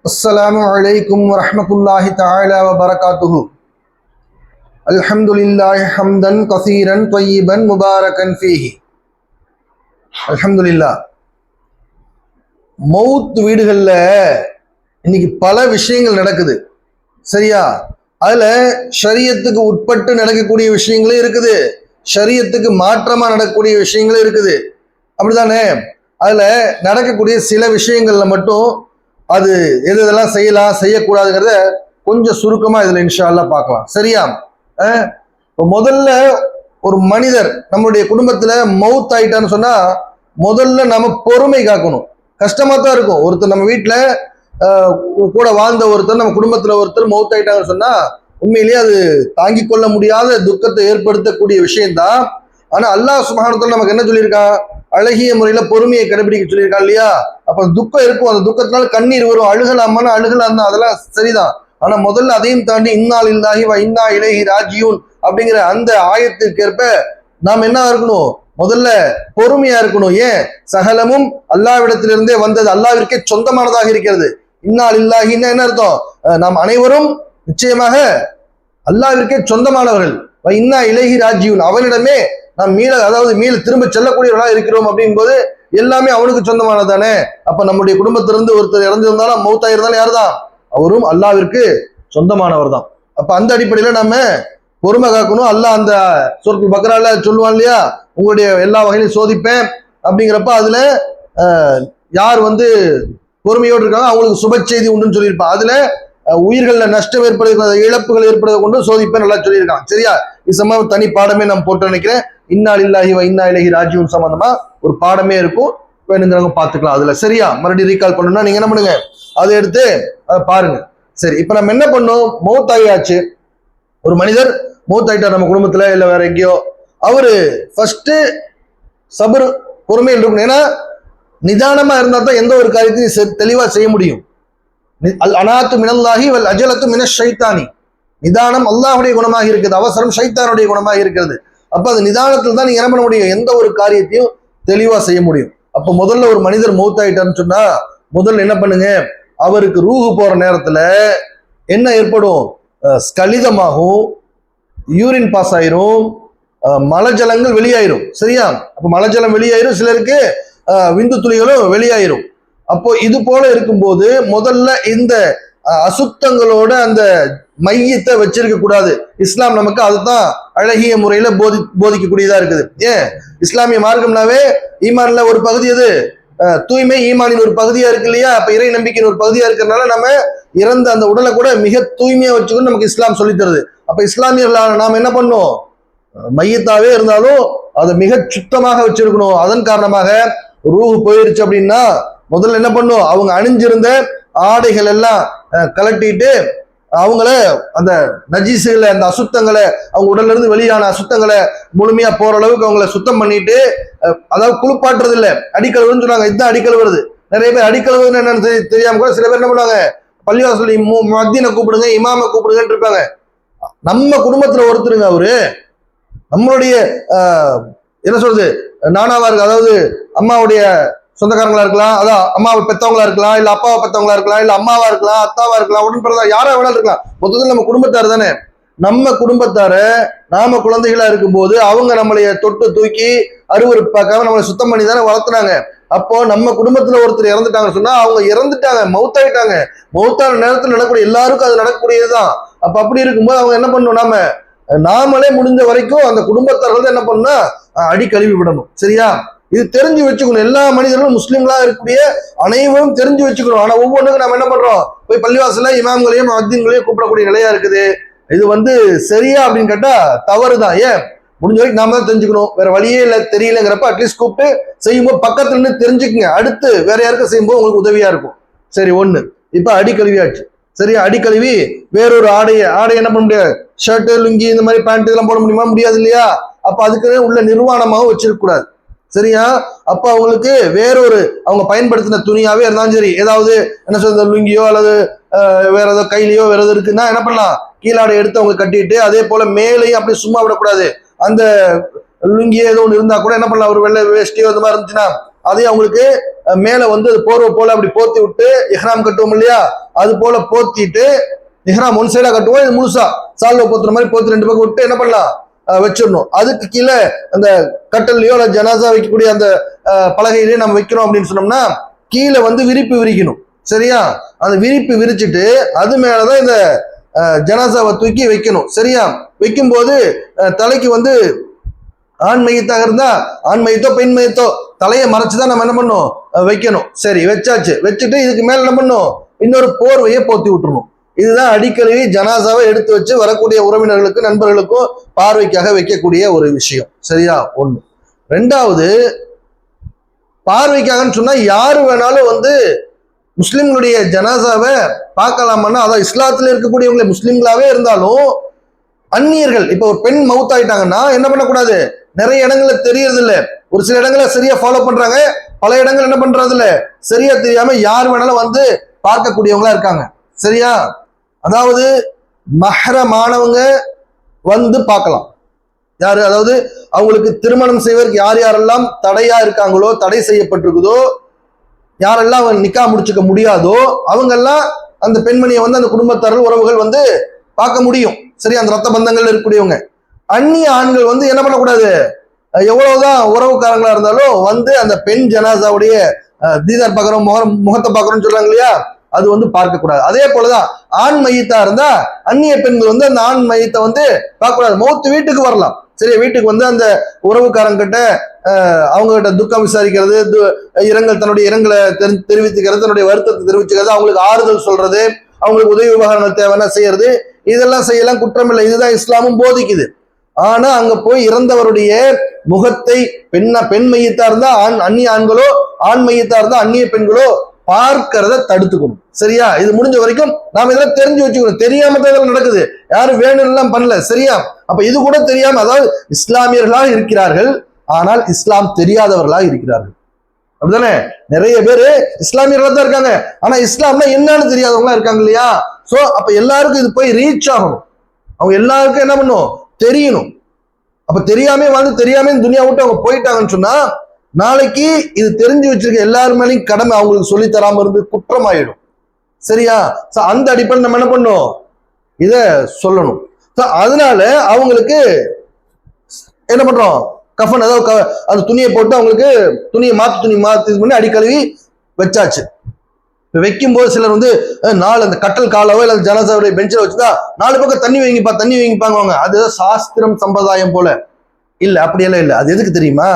السلام عليكم ورحمة الله تعالى وبركاته. الحمد لله حمدا كثيرا طيبا مباركا فيه. الحمد لله. மவுத் வீடுகள்ல இன்னைக்கு பல விஷயங்கள் நடக்குது. சரியா? அதுல ஷரியத்துக்கு உட்பட்டு நடக்கக்கூடிய விஷயங்களும் இருக்குது, ஷரியத்துக்கு மாற்றமா நடக்கக்கூடிய விஷயங்களும் இருக்குது. அப்படிதானே? அதுல நடக்கக்கூடிய சில விஷயங்கள்ல மட்டும் அது எதெல்லாம் செய்யலாம் செய்யக்கூடாதுங்கிறத கொஞ்சம் சுருக்கமா இதுல இன்ஷா அல்லாஹ் பார்க்கலாம். சரியா? இப்போ முதல்ல ஒரு மனிதர் நம்மளுடைய குடும்பத்துல மவுத் ஆயிட்டான்னு சொன்னா முதல்ல நம்ம பொறுமை காக்கணும். கஷ்டமா தான் இருக்கும். ஒருத்தர் நம்ம வீட்டுல கூட வாழ்ந்த ஒருத்தர், நம்ம குடும்பத்துல ஒருத்தர் மவுத் ஆயிட்டாங்கன்னு சொன்னா உண்மையிலேயே அது தாங்கிக் கொள்ள முடியாத துக்கத்தை ஏற்படுத்தக்கூடிய விஷயம்தான். ஆனா அல்லாஹ் சுப்ஹானஹு வ தஆலா நமக்கு என்ன சொல்லியிருக்கான்? அழகிய முறையில பொறுமையை கடைபிடிக்க சொல்லியிருக்கான் இல்லையா? அப்ப துக்கம் இருக்கும், அந்த துக்கத்தினால கண்ணீர் வரும், அழுகலாமான அழுகலாம் தான், அதெல்லாம் சரிதான். ஆனா முதல்ல அதையும் தாண்டி இன்னா லில்லாஹி வ இன்னா இலைஹி ராஜியூன் அப்படிங்கிற அந்த ஆயத்திற்கேற்ப நாம் என்ன இருக்கணும்? முதல்ல பொறுமையா இருக்கணும். ஏன்? சகலமும் அல்லாஹ்விடத்திலிருந்தே வந்தது, அல்லாஹ்விற்கே சொந்தமானதாக இருக்கிறது. இன்னா லில்லாஹின்னா என்ன அர்த்தம்? நாம் அனைவரும் நிச்சயமாக அல்லாஹ்விற்கே சொந்தமானவர்கள். இன்னா இலைஹி ராஜியூன், அவனிடமே நாம் மீள திரும்ப செல்லக்கூடியவர்களா இருக்கிறோம். அப்படிங்கும் போது எல்லாமே அவனுக்கு சொந்தமானதானே. அப்ப நம்முடைய குடும்பத்திலிருந்து ஒருத்தர் இறந்திருந்தாலும் மௌத்தாயிருந்தாலும் யார் தான்? அவரும் அல்லாஹ்விற்கு சொந்தமானவர் தான். அப்ப அந்த அடிப்படையில நம்ம பொறுமை காக்கணும். அல்லாஹ் அந்த சூரத்துல் பக்ரால சொல்லுவான் இல்லையா, உங்களுடைய எல்லா வகையிலும் சோதிப்பேன் அப்படிங்கிறப்ப அதுல யார் பொறுமையோடு இருக்காங்க அவங்களுக்கு சுப செய்தி உண்டுன்னு சொல்லியிருப்பான். அதுல உயிர்கள்ல நஷ்டம் ஏற்படுகிற இழப்புகள் ஏற்படுவதை கொண்டு சோதிப்பேன் நல்லா சொல்லியிருக்கான். சரியா? இது சம்பவம் தனி பாடமே நம்ம போட்டு நினைக்கிறேன். இன்னா லில்லாஹி வ இன்னா இலைஹி ராஜிஊன் சம்பந்தமா ஒரு பாடமே இருக்கும், வேணுங்கிறவங்க பார்த்துக்கலாம் அதுல. சரியா? மறுபடியும் ரீகால் பண்ணணும்னா நீங்க என்ன பண்ணுங்க, அதை எடுத்து அதை பாருங்க. சரி, இப்ப நம்ம என்ன பண்ணோம்? மௌத் ஆகியாச்சு. ஒரு மனிதர் மௌத் ஆயிட்டார் நம்ம குடும்பத்துல இல்ல வேற எங்கேயோ. அவரு ஃபர்ஸ்ட் சபர் பொறுமையில் இருக்கணும். ஏன்னா நிதானமா இருந்தா தான் எந்த ஒரு காரியத்தையும் தெளிவா செய்ய முடியும். அல் அனாத்து மினல்லாஹி வல் அஜலத்து மினஷ் ஷைத்தானி. நிதானம் அல்லாஹ்வுடைய குணமாக இருக்குது, அவசரம் ஷைத்தானுடைய குணமாக இருக்கிறது. அப்ப அது நிதானத்தில் தான் நீங்க என்ன பண்ண முடியும்? எந்த ஒரு காரியத்தையும் தெளிவா செய்ய முடியும். அப்ப முதல்ல ஒரு மனிதர் மௌத் ஆயிட்டான்னு சொன்னா முதல்ல என்ன பண்ணுங்க, அவருக்கு ரூஹு போற நேரத்துல என்ன ஏற்படும்? ஸ்கலிதமாகும், யூரின் பாஸ் ஆயிரும், மலஜலங்கள் வெளியாயிரும். சரியா? அப்ப மலஜலம் வெளியாயிரும், சிலருக்கு விந்து துளிகளும் வெளியாயிரும். அப்போ இது போல இருக்கும்போது முதல்ல இந்த அசுத்தங்களோட அந்த மையத்தை வச்சிருக்க கூடாது. இஸ்லாம் நமக்கு அதுதான் அழகிய முறையில போதிக்கக்கூடியதா இருக்குது. ஏன்? இஸ்லாமிய மார்க்கம்னாவே ஈமான்ல ஒரு பகுதி எது? தூய்மை ஈமானின் ஒரு பகுதியா இருக்கு இல்லையா? அப்ப இறை நம்பிக்கையின் ஒரு பகுதியா இருக்கிறதுனால நம்ம இறந்த அந்த உடலை கூட மிக தூய்மையா வச்சுக்கணும் நமக்கு இஸ்லாம் சொல்லி தருது. அப்ப இஸ்லாமியர்களான நாம் என்ன பண்ணோம்? மையத்தாவே இருந்தாலும் அதை மிக சுத்தமாக வச்சிருக்கணும். அதன் காரணமாக ரூஹ் போயிருச்சு அப்படின்னா முதல்ல என்ன பண்ணும்? அவங்க அணிஞ்சிருந்த ஆடைகள் எல்லாம் கலட்டிட்டு அவங்கள அந்த நஜீசுகளை, அந்த அசுத்தங்களை, அவங்க உடல்ல இருந்து வெளியான அசுத்தங்களை முழுமையா போற அளவுக்கு அவங்கள சுத்தம் பண்ணிட்டு, அதாவது குளிப்பாட்டுறது இல்லை, அடிக்கழுவுன்னு சொன்னாங்க. இதுதான் அடிக்கழுவுறது. நிறைய பேர் அடிக்கழுவுன்னு என்னன்னு தெரியாம கூட சில பேர் என்ன பண்ணுவாங்க, பள்ளிவாசல் மத்தியனை கூப்பிடுங்க, இமாமை கூப்பிடுங்கன்னு இருப்பாங்க. நம்ம குடும்பத்துல ஒருத்தருங்க அவரு, நம்மளுடைய என்ன சொல்றது, நானாவா இருக்கு, அதாவது அம்மாவுடைய சொந்தக்காரங்களா இருக்கலாம், அதான் அம்மாவை பெத்தவங்களா இருக்கலாம், இல்ல அப்பாவை பெத்தவங்களா இருக்கலாம், இல்ல அம்மாவா இருக்கலாம், அத்தாவா இருக்கலாம், உடன் பிறந்தா யாரா வேணாலும் இருக்கலாம். மொத்தத்தில் நம்ம குடும்பத்தார் தானே. நம்ம குடும்பத்தார நாம குழந்தைகளா இருக்கும்போது அவங்க நம்மளைய தொட்டு தூக்கி அருவருப்பாக்காம நம்மளை சுத்தம் பண்ணி தானே வளர்த்துனாங்க. அப்போ நம்ம குடும்பத்துல ஒருத்தர் இறந்துட்டாங்கன்னு சொன்னா அவங்க இறந்துட்டாங்க, மௌத்தாயிட்டாங்க. மௌத்தான நேரத்தில் நடக்கக்கூடிய எல்லாருக்கும் அது நடக்கக்கூடியதுதான். அப்ப அப்படி இருக்கும்போது அவங்க என்ன பண்ணணும்? நாமளே முடிஞ்ச வரைக்கும் அந்த குடும்பத்தார்கள் என்ன பண்ணா அடி கழுவி விடணும். சரியா? இது தெரிஞ்சு வச்சுக்கணும். எல்லா மனிதர்களும் முஸ்லீம்களா இருக்கக்கூடிய அனைவரும் தெரிஞ்சு வச்சுக்கணும். ஆனா ஒவ்வொன்றுக்கும் நம்ம என்ன பண்றோம்? போய் பள்ளிவாசல இமாம்களையும் மத்தியங்களையும் கூப்பிடக்கூடிய நிலையா இருக்குது. இது சரியா அப்படின்னு கேட்டா தவறுதான். ஏன்? முடிஞ்ச வரைக்கும் நாம தான் தெரிஞ்சுக்கணும். வேற வழியே இல்லை, தெரியலங்கிறப்ப அட்லீஸ்ட் கூப்பிட்டு செய்யும்போது பக்கத்துல இருந்து தெரிஞ்சுக்குங்க. அடுத்து வேற யாருக்கும் செய்யும்போது உங்களுக்கு உதவியா இருக்கும். சரி, ஒண்ணு. இப்ப அடிக்கழுவியாச்சு. சரியா? அடிக்கழுவி வேறொரு ஆடை என்ன பண்ண முடியாது? ஷர்ட், லுங்கி, இந்த மாதிரி பேண்ட் இதெல்லாம் போட முடியுமா? முடியாது இல்லையா? அப்ப அதுக்கு உள்ள நிர்வாணமாகவும் வச்சிருக்க கூடாது. சரியா? அப்ப அவங்களுக்கு வேறொரு அவங்க பயன்படுத்தின துணியாவே இருந்தாலும் சரி, ஏதாவது என்ன சொல்றது, லுங்கியோ அல்லது வேற ஏதோ கையிலையோ வேற எது இருக்குன்னா என்ன பண்ணலாம்? கீழாடை எடுத்து அவங்க கட்டிட்டு, அதே போல மேலையும் அப்படி சும்மா விடக்கூடாது. அந்த லுங்கியோ ஏதோ ஒன்று இருந்தா கூட என்ன பண்ணலாம்? ஒரு வெள்ளை வேஷ்டியோ இந்த மாதிரி இருந்துச்சுன்னா அதையும் அவங்களுக்கு மேல போர்வை போல அப்படி போர்த்தி விட்டு இஹ்ராம் கட்டுவோம் இல்லையா? அது போல போத்திட்டு இஹ்ராம் ஒன் சைடா கட்டுவோம், இது முழுசா சால்வை போத்துற மாதிரி போத்து 2 பக்கம் விட்டு என்ன பண்ணலாம், வச்சிடணும். அதுக்கு கீழே அந்த கட்டல்லையோ அல்ல ஜனாசா வைக்கக்கூடிய அந்த பலகையிலேயே நம்ம வைக்கிறோம் அப்படின்னு சொன்னோம்னா கீழே வந்து விரிப்பு விரிக்கணும். சரியா? அந்த விரிப்பு விரிச்சுட்டு அது மேலதான் இந்த ஜனாசாவை தூக்கி வைக்கணும். சரியா? வைக்கும்போது தலைக்கு வந்து ஆண் மையத்தாக இருந்தா ஆண் மையத்தோ பெண் மையத்தோ தலையை மறைச்சுதான் நம்ம என்ன பண்ணணும், வைக்கணும். சரி, வச்சாச்சு. வச்சுட்டு இதுக்கு மேல என்ன பண்ணும், இன்னொரு போர்வையை போத்தி விட்டுறணும். இதுதான் அடிக்கடி ஜனாசாவை எடுத்து வச்சு வரக்கூடிய உறவினர்களுக்கு நண்பர்களுக்கும் பார்வைக்காக வைக்கக்கூடிய ஒரு விஷயம். சரியா? ஒண்ணு. ரெண்டாவது, பார்வைக்காகன்னு சொன்னா யாரு வேணாலும் வந்து முஸ்லிம்களுடைய ஜனாசாவை பார்க்கலாமான்னா, அதான் இஸ்லாத்துல இருக்கக்கூடியவங்களே முஸ்லிம்களாவே இருந்தாலும் அந்நியர்கள், இப்ப ஒரு பெண் மவுத் ஆயிட்டாங்கன்னா என்ன பண்ணக்கூடாது, நிறைய இடங்கள்ல தெரியறது இல்ல, ஒரு சில இடங்களை சரியா ஃபாலோ பண்றாங்க, பல இடங்கள் என்ன பண்றது இல்ல, சரியா தெரியாம யார் வேணாலும் வந்து பார்க்கக்கூடியவங்களா இருக்காங்க. சரியா? அதாவது மஹ்ரமானவங்க வந்து பார்க்கலாம். யாரு, அதாவது அவங்களுக்கு திருமணம் செய்வதற்கு யார் யாரெல்லாம் தடையா இருக்காங்களோ, தடை செய்யப்பட்டிருக்குதோ, யாரெல்லாம் நிக்கா முடிச்சுக்க முடியாதோ அவங்கெல்லாம் அந்த பெண்மணியை வந்து அந்த குடும்பத்தார்கள் உறவுகள் வந்து பார்க்க முடியும். சரி, அந்த ரத்த பந்தங்கள் இருக்கக்கூடியவங்க. அந்நிய ஆண்கள் வந்து என்ன பண்ணக்கூடாது, எவ்வளவுதான் உறவுக்காரங்களா இருந்தாலும் வந்து அந்த பெண் ஜனாசாவுடைய தீதார் பார்க்கிறோம், முகத்தை பார்க்கிறோம்னு சொல்றாங்க இல்லையா, அது வந்து பார்க்க கூடாது. அதே போலதான் ஆண் மையத்தா இருந்தா அந்நிய பெண்கள் வந்து அந்த ஆண் மையத்தை வந்து பார்க்க கூடாது. மௌத்து வீட்டுக்கு வரலாம். சரி, வீட்டுக்கு வந்து அந்த உறவுக்காரங்கிட்ட அவங்க கிட்ட துக்கம் விசாரிக்கிறது, இரங்கல், தன்னுடைய இரங்கலை தெரிவித்துக்கிறது, தன்னுடைய வருத்தத்தை தெரிவிச்சுக்கிறது, அவங்களுக்கு ஆறுதல் சொல்றது, அவங்களுக்கு உதவி உபகரணங்கள் தேவைன்னா செய்யறது, இதெல்லாம் செய்யலாம், குற்றம் இல்லை. இதுதான் இஸ்லாமும் போதிக்குது. ஆனா அங்க போய் இறந்தவருடைய முகத்தை பெண் மையத்தா இருந்தா அந்நிய ஆண்களோ, ஆண் மையத்தா இருந்தா அந்நிய பெண்களோ பார்க்கிறத தடுத்துக்கணும். சரியா? இது முடிஞ்ச வரைக்கும் நாம இதெல்லாம் தெரிஞ்சு வச்சுக்கணும். தெரியாம தான் இதெல்லாம் நடக்குது, யாரும் வேணும்லாம் பண்ணல. சரியா? அப்ப இது கூட தெரியாம, அதாவது இஸ்லாமியர்களாக இருக்கிறார்கள் ஆனால் இஸ்லாம் தெரியாதவர்களாக இருக்கிறார்கள். அப்படிதானே? நிறைய பேரு இஸ்லாமியர்களா தான் இருக்காங்க, ஆனா இஸ்லாம்னா என்னன்னு தெரியாதவங்களா இருக்காங்க இல்லையா? சோ அப்ப எல்லாருக்கும் இது போய் ரீச் ஆகணும், அவங்க எல்லாருக்கும் என்ன பண்ணும், தெரியணும். அப்ப தெரியாம வந்து தெரியாம துனியா விட்டு அவங்க போயிட்டாங்கன்னு சொன்னா நாளைக்கு இது தெரிஞ்சு வச்சிருக்க எல்லாரும் மேலேயும் கடமை அவங்களுக்கு சொல்லி தராம இருந்து குற்றமாயிடும். சரியா? அந்த அடிப்படையில் நம்ம என்ன பண்ணணும், இத சொல்லணும். அதனால அவங்களுக்கு என்ன பண்றோம், கஃபன், அதாவது அந்த துணியை போட்டு அவங்களுக்கு துணியை மாத்தி பண்ணி அடிக்கழுவி வச்சாச்சு. வைக்கும்போது சிலர் வந்து அந்த கட்டல் காலவோ இல்ல ஜனாசாவுடைய பெஞ்சில் வச்சுதா 4 பக்கம் தண்ணி வைங்கிப்பாங்க. அது சாஸ்திரம் சம்பிரதாயம் போல இல்ல, அப்படியெல்லாம் இல்லை. அது எதுக்கு தெரியுமா,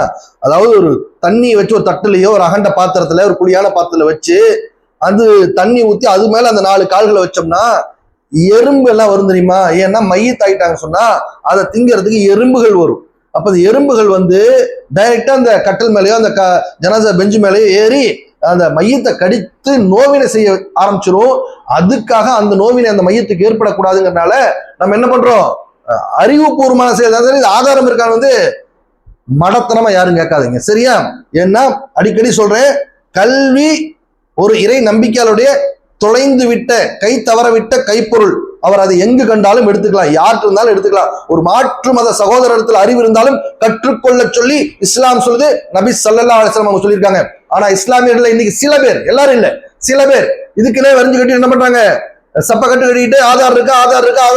அதாவது ஒரு தண்ணி வச்சு ஒரு தட்டுலையோ ஒரு அகண்ட பாத்திரத்துல ஒரு குழியான பாத்திரத்துல வச்சு அது தண்ணி ஊத்தி அது மேல அந்த 4 கால்களை வச்சோம்னா எறும்பு எல்லாம் வரும் தெரியுமா? ஏன்னா மையத்தாயிட்டாங்க சொன்னா அதை திங்கிறதுக்கு எறும்புகள் வரும். அப்ப அந்த எறும்புகள் வந்து டைரக்டா அந்த கட்டல் மேலேயோ அந்த ஜனாசா பெஞ்சு மேலேயோ ஏறி அந்த மையத்தை கடித்து நோவினை செய்ய ஆரம்பிச்சிரும். அதுக்காக அந்த நோவினை அந்த மையத்துக்கு ஏற்படக்கூடாதுங்கிறதுனால நம்ம என்ன பண்றோம், அறிவுபூர்வமான செய்ய ஆதாரம் இருக்கான்னு வந்து மடத்தனமா யாரும் கேட்காதீங்க. சரியா? ஏன்னா அடிக்கடி சொல்றேன், கல்வி ஒரு இறை நம்பிக்கையாளுடைய தொலைந்து விட்ட கை தவற விட்ட கைப்பொருள். அவர் அதை எங்கு கண்டாலும் எடுத்துக்கலாம், யாருக்கு இருந்தாலும் எடுத்துக்கலாம். ஒரு மாற்று மத சகோதரத்தில் அறிவு இருந்தாலும் கற்றுக்கொள்ள சொல்லி இஸ்லாம் சொல்லுது, நபி ஸல்லல்லாஹு அலைஹி வஸல்லம் அவங்க சொல்லியிருக்காங்க. ஆனா இஸ்லாமியர்கள் இன்னைக்கு சில பேர், எல்லாரும் இல்ல, சில பேர் இதுக்குன்னே வரைஞ்சு கட்டி என்ன பண்றாங்க, சப்ப கட்டு கட்டிட்டு ஆதார்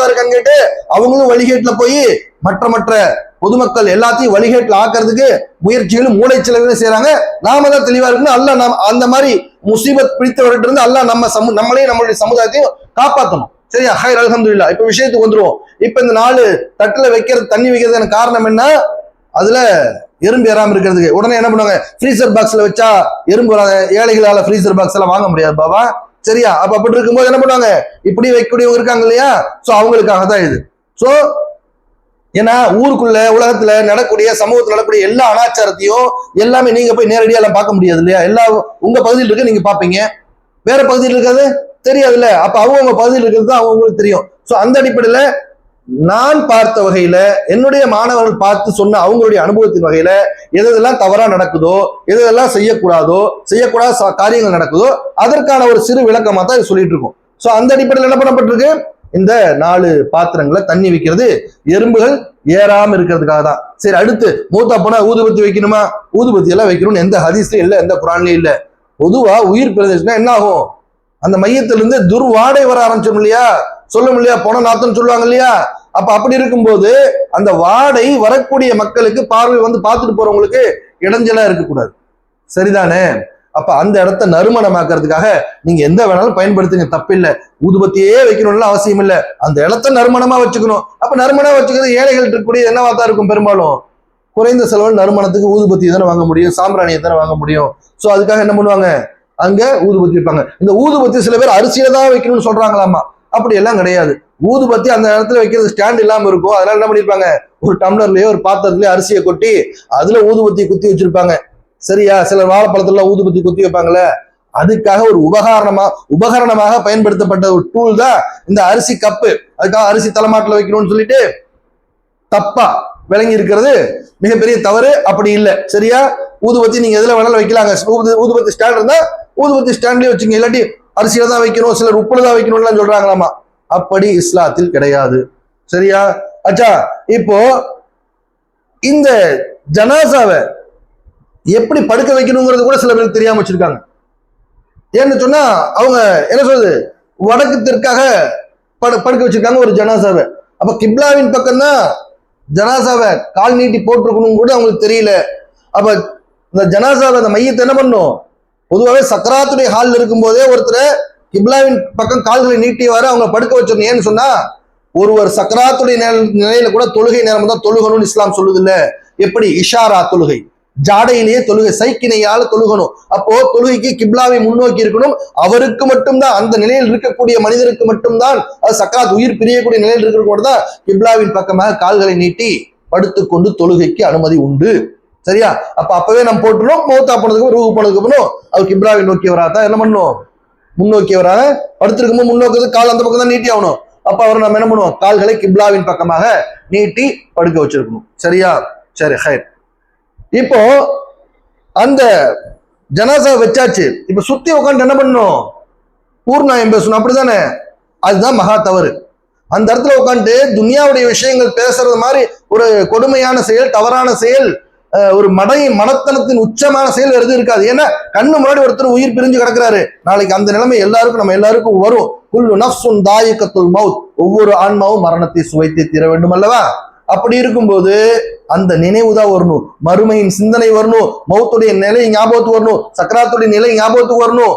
இருக்கான்னு கேட்டு அவங்களும் வழிகேட்டுல போய் மற்ற பொதுமக்கள் எல்லாத்தையும் வழிகேட்டுல ஆக்குறதுக்கு முயற்சிகளும் மூளைச்செலவும் செய்யறாங்க. நாம தான் தெளிவா இருக்கணும். அல்லாஹ் அந்த மாதிரி முசீபத் பிடித்தவர்கிட்ட இருந்து அல்லாஹ் நம்மளையும் நம்மளுடைய சமுதாயத்தையும் காப்பாற்றணும். சரியா? ஹைர், அல்ஹம்துலில்லாஹ். இப்ப விஷயத்துக்கு வந்துருவோம். இப்ப இந்த 4 தட்டுல வைக்கிறது, தண்ணி வைக்கிறதுக்கு காரணம் என்ன, அதுல எறும்பு ஏறாம இருக்கிறதுக்கு. உடனே என்ன பண்ணுவாங்க, ஃப்ரீசர் பாக்ஸ்ல வச்சா எறும்பு வராது, ஏழைகளால ஃப்ரீசர் பாக்ஸ் எல்லாம் வாங்க முடியாது பாபா. சரியா? அப்ப அப்படி இருக்கும்போது என்ன பண்ணுவாங்க, இப்படி வைக்கக்கூடியவங்க இருக்காங்க இல்லையா, சோ அவங்களுக்காக தான் இது. சோ ஏன்னா ஊருக்குள்ள உலகத்துல நடக்கூடிய சமூகத்துல நடக்கூடிய எல்லா அனாச்சாரத்தையும் எல்லாமே நீங்க போய் நேரடியா எல்லாம் பார்க்க முடியாது இல்லையா? எல்லா உங்க பகுதியில் இருக்க நீங்க பாப்பீங்க, வேற பகுதியில் இருக்கிறது தெரியாதுல்ல. அப்ப அவங்க பகுதியில் இருக்கிறது தான் அவங்களுக்கு தெரியும். சோ அந்த அடிப்படையில நான் பார்த்த வகையில, என்னுடைய மாணவர்கள் பார்த்து சொன்ன அவங்களுடைய அனுபவத்தின் வகையில எதெல்லாம் தவறா நடக்குதோ, எதெல்லாம் செய்யக்கூடாத காரியங்கள் நடக்குதோ அதற்கான ஒரு சிறு விளக்கமா தான் சொல்லிட்டு இருக்கோம். சோ அந்த அடிப்படையில் என்ன பண்ணப்பட்டிருக்கு, இந்த 4 பாத்திரங்களை தண்ணி வைக்கிறது எறும்புகள் ஏறாம இருக்கிறதுக்காக தான். சரி, அடுத்து மூத்தா போனா ஊதுபத்தி வைக்கணுமா, ஊதுபத்தி எல்லாம் வைக்கணும்னு எந்த ஹதீஸ்லயும் இல்ல, எந்த குரான்லயும் இல்ல. பொதுவா உயிர் பிரதேசம்னா என்ன ஆகும், அந்த மையத்திலிருந்து துர்வாடை வர ஆரம்பிச்சோம் இல்லையா, சொல்லும் இல்லையா, போன நாத்தம் சொல்லுவாங்க இல்லையா. அப்ப அப்படி இருக்கும்போது அந்த வாடை வரக்கூடிய மக்களுக்கு, பார்வை வந்து பார்த்துட்டு போறவங்களுக்கு இடைஞ்சலா இருக்கக்கூடாது. சரிதானே? அப்ப அந்த இடத்த நறுமணமாக்குறதுக்காக நீங்க எந்த வேணாலும் பயன்படுத்துங்க, தப்பில்லை. ஊதுபத்தியே வைக்கணும்னு அவசியம் இல்லை, அந்த இடத்த நறுமணமா வச்சுக்கணும். அப்ப நறுமணமா வச்சுக்கிறது ஏழைகள் இருக்கக்கூடிய என்னவா தான் இருக்கும், பெரும்பாலும் குறைந்த செலவில் நறுமணத்துக்கு ஊதுபத்தி தானே வாங்க முடியும், சாம்பிராணியை தானே வாங்க முடியும். ஸோ அதுக்காக என்ன பண்ணுவாங்க, அங்க ஊதுபத்தி வைப்பாங்க. இந்த ஊதுபத்தி சில பேர் அரிசியில தான் வைக்கணும்னு சொல்றாங்களாமா. அப்படி எல்லாம் கிடையாது. ஊதுபத்தி அந்த இடத்துல வைக்கிறது ஸ்டாண்ட் இல்லாம இருக்கும். அதனால என்ன பண்ணிருப்பாங்க, ஒரு டம்ளர்லயோ ஒரு பாத்திரத்திலயோ அரிசியை கொட்டி அதுல ஊதுபத்தி குத்தி வச்சிருப்பாங்க. சரியா? சில வாழைப்பழத்துல ஊதுபத்தி குத்தி வைப்பாங்கல்ல, அதுக்காக ஒரு உபகரணமாக பயன்படுத்தப்பட்ட ஒரு டூல் தான் இந்த அரிசி கப்பு. அதுக்காக அரிசி தலைமாட்டில் வைக்கணும்னு சொல்லிட்டு தப்பா விளங்கி இருக்கிறது மிகப்பெரிய தவறு. அப்படி இல்லை. சரியா? ஊதுபத்தி நீங்க எதுல வேணாலும் வைக்கலாங்க. ஊதுபத்தி ஸ்டாண்ட் இருந்தா ஊதுபத்தி ஸ்டாண்ட்லயே வச்சுங்க, இல்லாட்டி அரிசியில தான் வைக்கணும், சிலர் உப்புல தான் வைக்கணும்லாம் சொல்றாங்களாமா. அப்படி இஸ்லாத்தில் கிடையாது. சரியா? அச்சா, இப்போ இந்த ஜனாசாவை எப்படி படுக்க வைக்கணுங்கிறது கூட சில பேருக்கு தெரியாம வச்சிருக்காங்க. ஏன்னு சொன்னா அவங்க என்ன சொல்றது, வடக்கு தெற்காக படுக்க வச்சிருக்காங்க ஒரு ஜனாசாவை. அப்ப கிப்லாவின் பக்கம் தான் ஜனாசாவை கால் நீட்டி போட்டிருக்கணும் கூட அவங்களுக்கு தெரியல. அப்ப இந்த ஜனாசாவை, அந்த மையத்தை என்ன பண்ணும், பொதுவாகவே சக்கராத்துடைய ஹாலில் இருக்கும் போதே ஒருத்தர் கிப்லாவின் பக்கம் கால்களை நீட்டியவாறு அவங்க படுக்க வச்சிடணும். ஏன்னு சொன்னா ஒருவர் சக்கராத்துடைய நிலையில கூட தொழுகை நேரம் தான் தொழுகணும்னு இஸ்லாம் சொல்லுது இல்ல. எப்படி? இஷாரா தொழுகை, ஜாடையிலேயே தொழுகை, சைக்கினையால தொழுகணும். அப்போ தொழுகைக்கு கிப்லாவை முன்னோக்கி இருக்கணும். அவருக்கு மட்டும்தான், அந்த நிலையில் இருக்கக்கூடிய மனிதருக்கு மட்டும்தான், அது சக்கராத் உயிர் பிரியக்கூடிய நிலையில் இருக்கிறவங்க தான் கிப்லாவின் பக்கமாக கால்களை நீட்டி படுத்துக்கொண்டு தொழுகைக்கு அனுமதி உண்டு. சரியா? அப்பவே நம்ம போட்டுரும். மௌத்தா போனதுக்கு ரூஹ் போனதுக்கு அப்புறம் அவர் கிப்லாவை நோக்கியவரா தான் என்ன பண்ணும், முன்னோக்கியவராக படுத்திருக்கும் போது முன்னோக்கு கால் அந்த பக்கம் தான் நீட்டி ஆகணும். அப்ப அவர் நம்ம என்ன பண்ணுவோம், கால்களை கிப்லாவின் பக்கமாக நீட்டி படுக்க வச்சிருக்கணும். சரியா? சரி, ஹைர். இப்போ அந்த ஜனாசா வச்சாச்சு. இப்ப சுத்தி உட்காந்து என்ன பண்ணணும், பூர்ணாயம் பேசணும். அப்படித்தானே? அதுதான் மகா தவறு. அந்த இடத்துல உட்காந்து துனியாவுடைய விஷயங்கள் பேசுறது மாதிரி ஒரு கொடுமையான செயல், தவறான செயல், ஒரு மனத்தனத்தின் உச்சமான செயல் எதுவும் இருக்காது. ஏன்னா கண்ணு முன்னாடி ஒருத்தர் உயிர் பிரிஞ்சு கிடக்குறாரு. நாளைக்கு அந்த நிலைமை நம்ம எல்லாருக்கும் வரும். குல்லு நஃப்ஸுன் தாயிகத்துல் மௌத், ஒவ்வொரு ஆன்மாவும் மரணத்தை சுவைத்து தீர வேண்டும் அல்லவா? அப்படி இருக்கும்போது அந்த நினைவு தான் வரணும், மறுமையின் சிந்தனை வரணும், மௌத்துடைய நிலை ஞாபகத்துக்கு வரணும், சக்கராத்துடைய நிலை ஞாபகத்துக்கு வரணும்,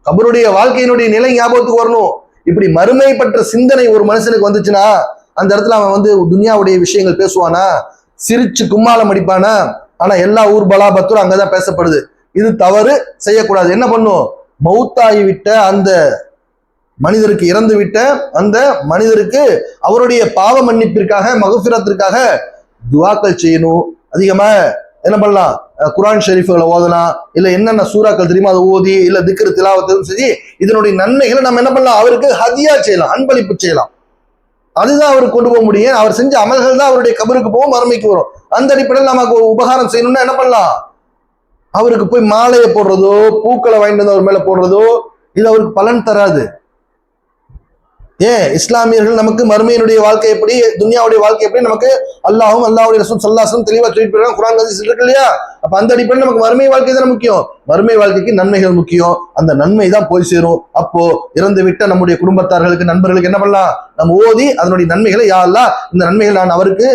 கபருடைய வாழ்க்கையினுடைய நிலை ஞாபகத்துக்கு வரணும். இப்படி மறுமை பற்ற சிந்தனை ஒரு மனுஷனுக்கு வந்துச்சுன்னா அந்த இடத்துல அவன் வந்து துனியாவுடைய விஷயங்கள் பேசுவானா, சிரிச்சு கும்மாளம் அடிப்பானா? ஆனா எல்லா ஊர் பலாபத்தும் அங்கதான் பேசப்படுது. இது தவறு, செய்யக்கூடாது. என்ன பண்ணும், மௌத்தாகிவிட்ட அந்த மனிதருக்கு, இறந்து விட்ட அந்த மனிதருக்கு அவருடைய பாவ மன்னிப்பிற்காக, மகஃபிரத்திற்காக துவாக்கள் செய்யணும். அதிகமா என்ன பண்ணலாம், குரான் ஷெரீஃப்களை ஓதலாம், இல்ல என்னென்ன சூறாக்கள் தெரியுமோ அதை ஓதி, இல்ல திக்ரு திலாவத்தும் சரி, இதனுடைய நன்மைகளை நம்ம என்ன பண்ணலாம், அவருக்கு ஹதியா செய்யலாம், அன்பளிப்பு செய்யலாம். அதுதான் அவருக்கு கொண்டு போக முடியும். அவர் செஞ்ச அமல்கள் தான் அவருடைய கபருக்கு போகும், மறுமைக்கு வரும். அந்த அடிப்படையில் நமக்கு ஒரு உபகாரம் செய்யணும்னா என்ன பண்ணலாம், அவருக்கு போய் மாலையை போடுறதோ, பூக்களை வாங்கிட்டு வந்து அவர் மேல போடுறதோ, இது அவருக்கு பலன் தராது. ஏன் இஸ்லாமியர்கள் நமக்கு மறுமையினுடைய வாழ்க்கை எப்படி, துன்யாவுடைய வாழ்க்கை எப்படி நமக்கு அல்லாஹும் அல்லாஹ்வுடைய ரசூல் ஸல்லல்லாஹு அலைஹி வஸல்லம் தெளிவா சொல்லிட்டு போறாங்க, குர்ஆன் ஹதீஸ் இருக்கு இல்லையா? அப்ப அந்த அடிப்படையில் நமக்கு மறுமை வாழ்க்கை தான் முக்கியம். மறுமை வாழ்க்கைக்கு நன்மைகள் முக்கியம். அந்த நன்மை தான் போய் சேரும். அப்போ இறந்து விட்ட நம்முடைய குடும்பத்தார்களுக்கு, நண்பர்களுக்கு என்ன பண்ணலாம், நம்ம ஓதி அதனுடைய நன்மைகளை, யா அல்லாஹ் இந்த நன்மைகள் நான் அவருக்கு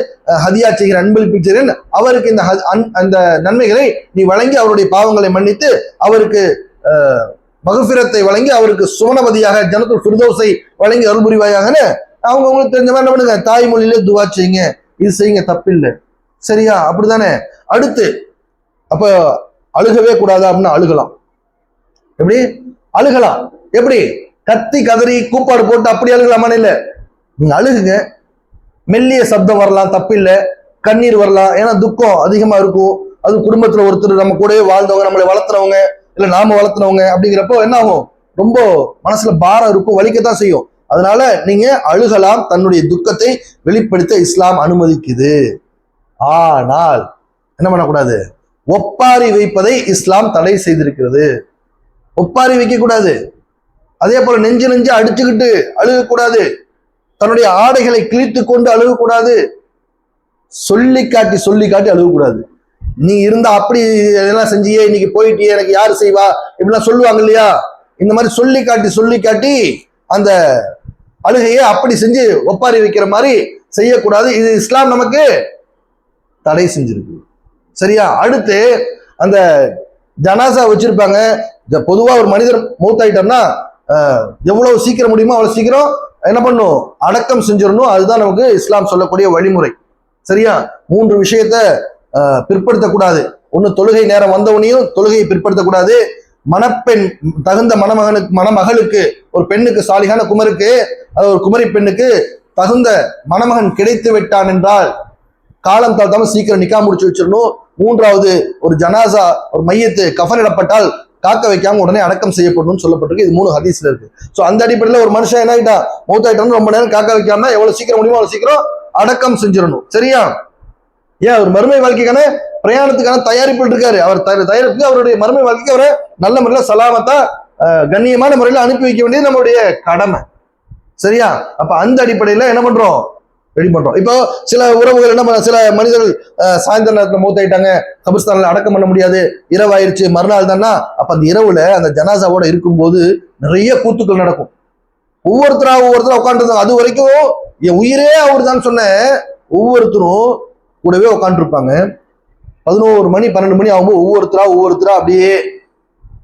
ஹதியா செய்கிறேன், அன்பளிப்பு செய்கிறேன், அவருக்கு அந்த நன்மைகளை நீ வழங்கி அவருடைய பாவங்களை மன்னித்து அவருக்கு மகஃபிரத்தை வழங்கி அவருக்கு சுவனபதியாக ஜன்னத்துல் ஃபிர்தௌஸை வழங்கி அருள் புரிவாயாகன்னு அவங்களுக்கு தெரிஞ்ச மாதிரி என்ன பண்ணுங்க, தாய்மொழியிலே துவா செய்யுங்க, இது செய்யுங்க, தப்பில்லை. சரியா? அப்படித்தானே? அடுத்து அப்ப அழுகவே கூடாதா அப்படின்னா அழுகலாம். எப்படி அழுகலாம்? எப்படி? கத்தி கதறி கூப்பாடு போட்டு அப்படி அழுகலாமான்னு இல்லை. நீங்க அழுகுங்க, மெல்லிய சப்தம் வரலாம், தப்பில்லை. கண்ணீர் வரலாம், ஏன்னா துக்கம் அதிகமா இருக்கும். அது குடும்பத்துல ஒருத்தர் நம்ம கூடவே வாழ்ந்தவங்க, நம்மளை வளர்த்துறவங்க, இல்ல நாம வளர்த்துனவங்க அப்படிங்கிறப்போ என்ன ஆகும், ரொம்ப மனசுல பாரம் இருக்கும், வலிக்கத்தான் செய்யும். அதனால நீங்க அழுகலாம், தன்னுடைய துக்கத்தை வெளிப்படுத்த இஸ்லாம் அனுமதிக்குது. ஆனால் என்ன பண்ணக்கூடாது, ஒப்பாரி வைப்பதை இஸ்லாம் தடை செய்திருக்கிறது. ஒப்பாரி வைக்க கூடாது. அதே போல நெஞ்சு அடிச்சுக்கிட்டு அழுகக்கூடாது. தன்னுடைய ஆடைகளை கிழித்து கொண்டு அழுகக்கூடாது. சொல்லி காட்டி அழுகக்கூடாது. நீ இருந்தா அப்படி எதெல்லாம் செஞ்சியே, இன்னைக்கு போயிட்டியே, எனக்கு யாரு செய்வா, இப்படிலாம் சொல்லுவாங்க இல்லையா? இந்த மாதிரி சொல்லி காட்டி அந்த அழுகையை அப்படி செஞ்சு ஒப்பாரி வைக்கிற மாதிரி செய்யக்கூடாது. இது இஸ்லாம் நமக்கு தடை செஞ்சிருக்கு. சரியா? அடுத்து அந்த ஜனாசா வச்சிருப்பாங்க. பொதுவா ஒரு மனிதர் மௌத்தாயிட்டார்னா எவ்வளவு சீக்கிரம் முடியுமோ அவ்வளவு சீக்கிரம் என்ன பண்ணும், அடக்கம் செஞ்சிடணும். அதுதான் நமக்கு இஸ்லாம் சொல்லக்கூடிய வழிமுறை. சரியா? 3 விஷயத்த பிற்படுத்தக்கூடாது. ஒண்ணு, தொழுகை நேரம் வந்தவனையும் தொழுகையை பிற்படுத்தக்கூடாது. மணப்பெண் தகுந்த மணமகளுக்கு, ஒரு பெண்ணுக்கு, சாலிகான குமருக்கு, அது ஒரு குமரி பெண்ணுக்கு தகுந்த மணமகன் கிடைத்து விட்டான் என்றால் காலம் தாழ்த்தாம சீக்கிரம் நிக்கா முடிச்சு வச்சிடணும். 3வது, ஒரு ஜனாசா, ஒரு மையத்து கஃனிடப்பட்டால் காக்க வைக்காம உடனே அடக்கம் செய்யப்படணும்னு சொல்லப்பட்டிருக்கு. இது 3 ஹதீஸ்ல இருக்கு. ஸோ அந்த அடிப்படையில் ஒரு மனுஷன் என்ன ஆயிட்டான், மௌத்தாயிட்டான்னு ரொம்ப நேரம் காக்க வைக்காம எவ்வளவு சீக்கிரம் முடியுமோ அவ்வளவு சீக்கிரம் அடக்கம் செஞ்சிடணும். சரியா? ஏன் அவர் மறுமை வாழ்க்கைக்கான பிரயாணத்துக்கான தயாரிப்பு இருக்காரு. அவர் தயாரிப்பு அவருடைய மறுமை வாழ்க்கைக்கு அவரை நல்ல முறையில் சலாமத்தா கண்ணியமான முறையில் அனுப்பி வைக்க வேண்டியது நம்மளுடைய கடமை. சரியா? அப்ப அந்த அடிப்படையில என்ன பண்றோம், ரெடி பண்றோம். இப்போ சில உறவுகள் என்ன பண்ண, சில மனிதர்கள் சாயந்தர நேரத்தில் மௌத்தாயிட்டாங்க, கபிரிஸ்தான்ல அடக்கம் பண்ண முடியாது, இரவாயிருச்சு, மறுநாள் தானா, அப்ப அந்த இரவுல அந்த ஜனாசாவோட இருக்கும்போது நிறைய கூத்துக்கள் நடக்கும். ஒவ்வொருத்தரா உட்காந்துருந்தாங்க. அது வரைக்கும் என் உயிரே அவர் தான் சொன்ன ஒவ்வொருத்தரும் கூடவே உட்காந்துருப்பாங்க. 11 மணி 12 மணி ஆகும்போது ஒவ்வொருத்தரா அப்படியே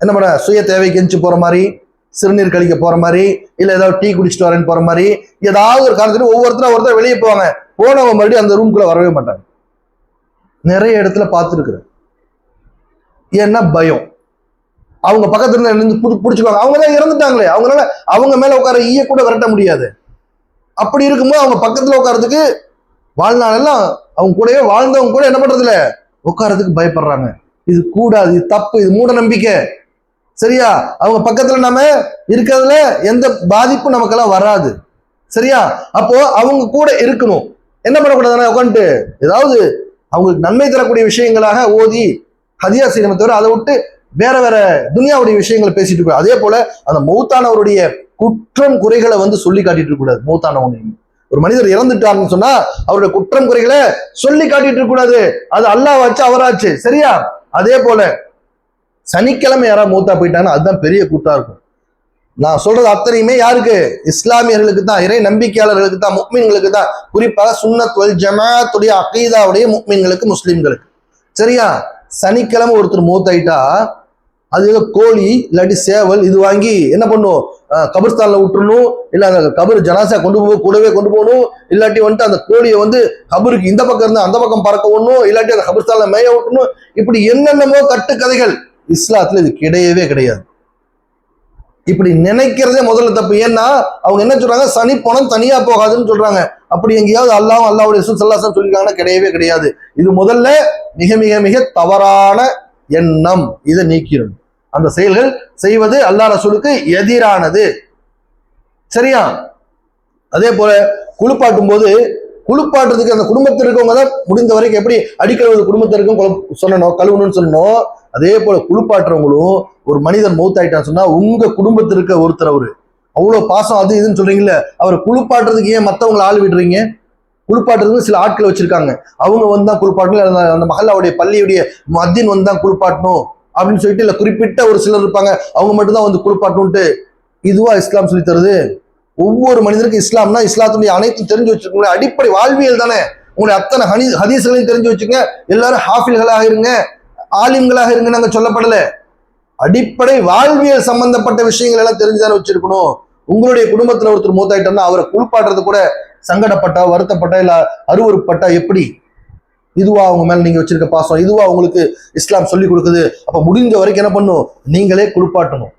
என்ன பண்ண, சுய தேவை கெஞ்சி போற மாதிரி, சிறுநீர் கழிக்க போற மாதிரி, இல்ல ஏதாவது டீ குடிச்சிட்டு வரேன்னு போற மாதிரி, ஏதாவது ஒரு காரணத்துல ஒவ்வொருத்தர் வெளியே போவாங்க. போனவங்க மறுபடியும் அந்த ரூம்குள்ள வரவே மாட்டாங்க. நிறைய இடத்துல பார்த்துருக்குறேன். ஏன்னா பயம். அவங்க பக்கத்துல இருந்து பிடிச்சுக்குவாங்க. அவங்க தான் இறந்துட்டாங்களே, அவங்களால அவங்க மேல உட்கார ஈய கூட விரட்ட முடியாது. அப்படி இருக்கும்போது அவங்க பக்கத்துல உட்காரத்துக்கு வாழ்நாளெல்லாம் அவங்க கூடவே வாழ்ந்தவங்க கூட என்ன பண்றது இல்ல, உட்காரத்துக்கு பயப்படுறாங்க. இது கூடாது, இது தப்பு, இது மூட நம்பிக்கை. சரியா? அவங்க பக்கத்துல நம்ம இருக்கிறதுல எந்த பாதிப்பும் நமக்கெல்லாம் வராது. சரியா? அப்போ அவங்க கூட இருக்கணும். என்ன பண்ணக்கூடாதுன்னா உட்காந்துட்டு ஏதாவது அவங்களுக்கு நன்மை தரக்கூடிய விஷயங்களாக ஓதி ஹதியா செய்யணுமே தவிர அதை விட்டு வேற துனியாவுடைய விஷயங்களை பேசிட்டு இருக்க. அதே போல அந்த மௌத்தானவருடைய குற்றம் குறைகளை சொல்லி காட்டிட்டு இருக்க கூடாது. மௌத்தானவங்க, ஒரு மனிதர் இறந்துட்டாருன்னு சொன்னா அவருடைய குற்றம் குறைகளை சொல்லி காட்டிட்டு இருக்க கூடாது. அது அல்லாஹ் வச்சு அவராச்சு. சரியா? அதே போல சனிக்கிழமை யாராவது மூத்தா போயிட்டாங்கன்னா அதுதான் பெரிய கூட்டா இருக்கும். நான் சொல்றது அத்தனையுமே யாருக்கு, இஸ்லாமியர்களுக்கு தான், இறை நம்பிக்கையாளர்களுக்கு தான், முக்மீன்களுக்கு தான். குறிப்பாக சுன்னத் வல் ஜமாத்துடைய அகீதாவுடைய முக்மீன்களுக்கு, முஸ்லிம்களுக்கு. சரியா? சனிக்கிழமை ஒருத்தர் மூத்தாயிட்டா அது ஏதோ கோழி இல்லாட்டி சேவல் இது வாங்கி என்ன பண்ணும், கபிர்ஸ்தான்ல விட்டுறணும், இல்ல அந்த கபர் ஜனாசா கூடவே கொண்டு போகணும், இல்லாட்டி அந்த கோழியை கபருக்கு இந்த பக்கம் இருந்து அந்த பக்கம் பறக்க விடணும், இல்லாட்டி அந்த கபிர்ஸ்தான்ல மேய விட்டணும். இப்படி என்னென்னமோ கட்டுக்கதைகள். இஸ்லாத்துல இது கிடையவே கிடையாது. இப்படி நினைக்கிறதே முதல்ல தப்பு. ஏன்னா அவங்க என்ன சொல்றாங்க, சனி பணம் தனியா போகாதுன்னு சொல்றாங்க. அப்படி எங்கேயாவது அல்லாஹ்வுடைய ரசூல் ஸல்லல்லாஹு அலைஹி வஸல்லம் சொல்லிருக்காங்கன்னா கிடையவே கிடையாது. இது முதல்ல மிக மிக மிக தவறான எண்ணம். இதை நீக்கிடும். அந்த செயல்கள் செய்வது அல்லாஹ் ரசூலுக்கு எதிரானது. சரியா? அதே போல குளிப்பாட்டும் போது குளிப்பாட்டுறதுக்கு அந்த குடும்பத்தில் இருக்கவங்க தான் முடிந்த வரைக்கும் எப்படி அடிக்கழுவது குடும்பத்திற்கும் சொல்லணும், கழுவணும்னு சொல்லணும். அதே போல குளிப்பாட்டுறவங்களும், ஒரு மனிதன் மௌத்தாயிட்டான்னு சொன்னா உங்க குடும்பத்திற்கு ஒருத்தர் அவரு அவ்வளவு பாசம் அது இதுன்னு சொல்றீங்கல்ல, அவரை குளிப்பாட்டுறதுக்கு ஏன் மற்றவங்களை ஆள் விடுறீங்க? குளிப்பாட்டுறதுக்கு சில ஆட்கள் வச்சிருக்காங்க. அவங்க தான் குளிப்பாட்டணும், அந்த மஹல்லாவுடைய பள்ளியுடைய மத்தியன் தான் குளிப்பாட்டணும் அப்படின்னு சொல்லிட்டு, இல்ல குறிப்பிட்ட ஒரு சிலர் இருப்பாங்க அவங்க மட்டும் தான் குளிப்பாட்டணும்ட்டு. இதுவா இஸ்லாம் சொல்லி தருது? ஒவ்வொரு மனிதருக்கும் இஸ்லாம்னா இஸ்லாத்துடைய அனைத்தும் தெரிஞ்சு வச்சுக்கோங்க. அடிப்படை வாழ்வியல் தானே. உங்களுடைய அத்தனை ஹதீஸ்களையும் தெரிஞ்சு வச்சுங்க. எல்லாரும் ஹாஃபில்களாக இருங்க, ஆலிம்களாக இருங்க நாங்க சொல்லப்படல. அடிப்படை வாழ்வியல் சம்பந்தப்பட்ட விஷயங்கள் எல்லாம் தெரிஞ்சுதானே வச்சிருக்கணும். உங்களுடைய குடும்பத்துல ஒருத்தர் மூத்தாயிட்டோம்னா அவரை குளிப்பாட்டுறது கூட சங்கடப்பட்டா, வருத்தப்பட்டா, இல்ல அருவருப்பட்டா எப்படி? இதுவா அவங்க மேல நீங்க வச்சிருக்க பாசம்? இதுவா உங்களுக்கு இஸ்லாம் சொல்லி கொடுக்குது? அப்ப முடிஞ்ச வரைக்கும் என்ன பண்ணும், நீங்களே குளிப்பாட்டணும்.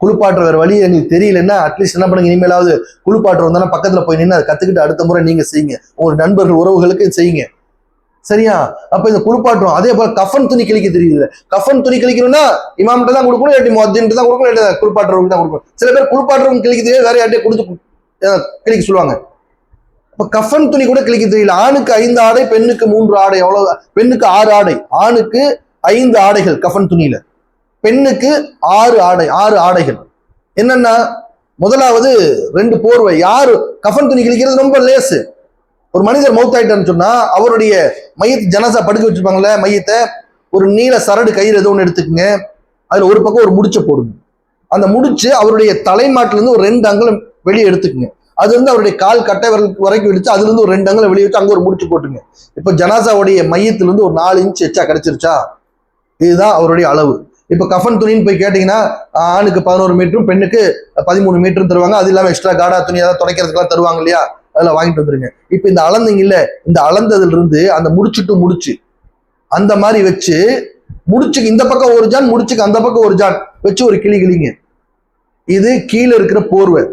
குளிப்பாட்டுற வேற வழி எங்களுக்கு தெரியலன்னா அட்லீஸ்ட் என்ன பண்ணுங்க, இனிமேலாவது குளிப்பாட்டுற வந்தாலும் பக்கத்துல போய் நின்று அதை கத்துக்கிட்டு அடுத்த முறை நீங்க செய்யுங்க, உங்க நண்பர்கள் உறவுகளுக்கு செய்யுங்க. சரியா? அப்ப இந்த குளிப்பாட்டுறோம். அதே போல கஃன் துணி கிழிக்க தெரியுது. கஃன் துணி கிழிக்கணும்னா இமாம்கிட்ட தான் கொடுக்கணும், இல்லாட்டி முஅத்தின்கிட்ட தான் கொடுக்கணும், இல்லாட்டி குளிப்பாட்டுறவங்க தான் கொடுக்கணும். சில பேர் குளிப்பாட்டுறவங்க கிழிக்க தெரியாது, வேற யார்ட்டே கொடுத்து கிழிக்க சொல்லுவாங்க. அப்ப கஃன் துணி கூட கிழிக்க தெரியல. ஆணுக்கு 5 ஆடை, பெண்ணுக்கு 3 ஆடை, அவ்வளவு. பெண்ணுக்கு 6 ஆடை. ஆணுக்கு 5 ஆடைகள் கஃன் துணியில, பெண்ணுக்கு 6 ஆடை, 6 ஆடைகள். என்னன்னா முதலாவது 2 போர்வை. யாரு கஃன் துணி கிழிக்கிறது ரொம்ப லேசு. ஒரு மனிதர் மௌத்தாயிட்டான்னு சொன்னா அவருடைய மையத்தை ஜனாசா படுக்க வச்சிருப்பாங்கல்ல, மையத்தை ஒரு நீல சரடு கயிறு ஏதோ ஒன்று எடுத்துக்கங்க, அதுல ஒரு பக்கம் ஒரு முடிச்ச போடுங்க. அந்த முடிச்சு அவருடைய தலைமாட்டிலிருந்து ஒரு 2 அங்குலம் வெளியே எடுத்துக்குங்க. அது வந்து அவருடைய கால் கட்டை வரைக்கும் எடுத்து அதுல இருந்து ஒரு 2 அங்குலம் வெளியே வச்சு அங்க ஒரு முடிச்சு போட்டுங்க. இப்ப ஜனாசாவுடைய மையத்திலிருந்து ஒரு 4 இன்ச் எச்சா கிடைச்சிருச்சா? இதுதான் அவருடைய அளவு. இப்ப கஃன் துணின்னு போய் கேட்டீங்கன்னா ஆணுக்கு 11 மீட்டரும் பெண்ணுக்கு 13 மீட்டரும் தருவாங்க. அது இல்லாம எக்ஸ்ட்ரா காடா துணி ஏதாவது துடைக்கிறதுக்கெல்லாம் தருவாங்க இல்லையா, அதெல்லாம் வாங்கிட்டு வந்துருங்க. இப்ப இந்த அளந்தீங்க இல்ல, இந்த அளந்ததுல இருந்து அந்த முடிச்சு அந்த மாதிரி வச்சு முடிச்சுக்கு இந்த பக்கம் ஒரு ஜான், முடிச்சுக்கு அந்த பக்கம் ஒரு ஜான் வச்சு ஒரு கிளிங்க. இது கீழே இருக்கிற போர்வை.